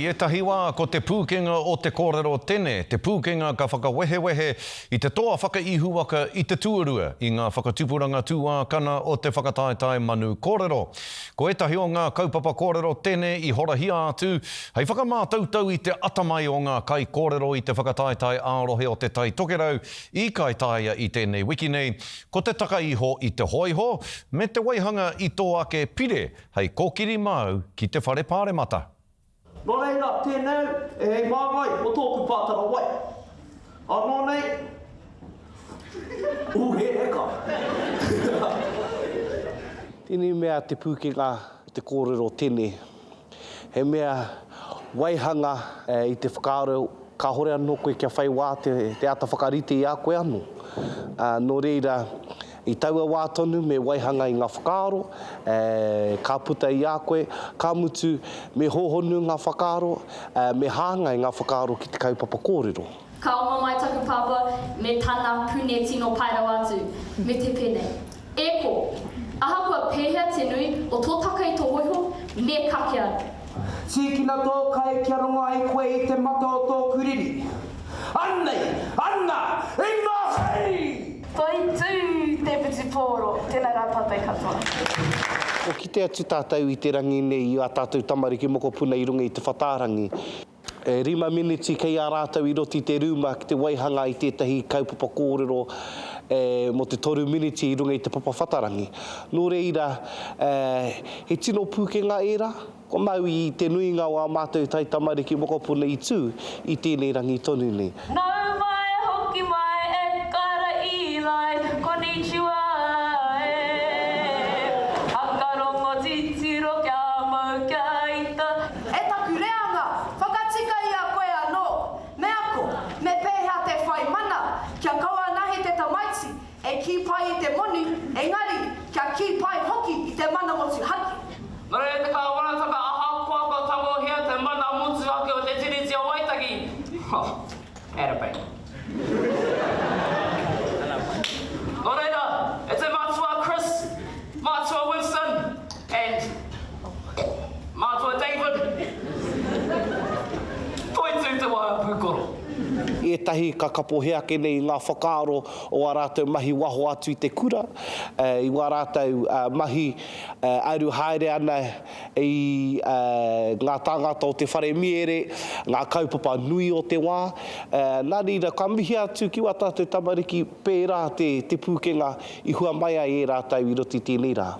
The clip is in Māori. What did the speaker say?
E tahiwa ko te pūkenga o te kōrero tene, te pūkenga ka whakawehewehe i te toa whakaihu waka i te tuarua i ngā whakatupuranga tūākana o te whakataetae manu kōrero. Ko etahi o ngā kaupapa kōrero tene i horahia atu, hei whakamātautau i te atamai o ngā kai kōrero i te whakataetae ārohe o te tai tokerau i kai taia i tēnei wiki nei, ko te takaiho i te hoiho, me te waihanga i tō ake pire, hei kōkiri mau ki te whare pāremata. Nō reira, tēnau, hei māngai o tōku pātara wai. Anō nei, he eka. Tēnei mea te pūkenga te kōrero tēne. He mea waihanga i te whakaaro, ka hore anō koe kia whai wā te ata whakarite i a koe anō. Nō reira, i taua wā tonu me waihanga i ngā whakaaro, ka puta i a koe, ka mutu me hohonu ngā whakaaro, me hanga i ngā whakaaro ki te kaupapa kōrero. Ka oma mai taku papa me tāna pune tino pairau atu, me te pene. Eko, ahakoa pēhea te nui o tō takai tō hoiho, me kake atu. Tīkina tō kai kia ronga i koe i te mata o tō kuriri. Annei, Anna, Inga, hei! Toi tū te piti pōro, tēnā rā tātai katoa. Ko ki te atu tātou i te rangi nei, i a tātou tamariki moko puna i runga i te whatārangi. 5 miniti kei a rātou i roti te rūma ki te waihanga i tētahi kaupapa kōrero, mo te 3 miniti i runga i te papa whatarangi. Nō reira, he tino pūkenga era, ko mau i te nuinga o a mātou tai tamariki moko puna i tū, i tēnei rangi tonu nei. Nau mai, hoki mai, e kara i lai, konnichiwa, Hakarongo titiro kia mau kia ita. E taku reanga, whakatika i a koe anō. Me ako, me pēhea te whai mana, kia kaua nahi te tamaiti, e ki pai i te moni, engari, kia ki pai hoki i te mana motu haki. Nō reira, te ka wanataka aha kua ko tango hea te mana motu haki o te tiriti o Waitaki. Erapai. Nō reira, e te mātua Chris, mātua Winston, and mātua David. Toi tū te waia pūkoro. E tahi ka kapohea ke nei ngā whakaaro o a rātou mahi waho atu i te kura, i wā rātou mahi aru haere ana i ngā tāngata o te whare miere, ngā kaupapa nui o te wā. Nā reira, ka mihi atu ki wā tātou tamariki pērā te pūkenga i hua mai ai e rātou i roti tēnei rā.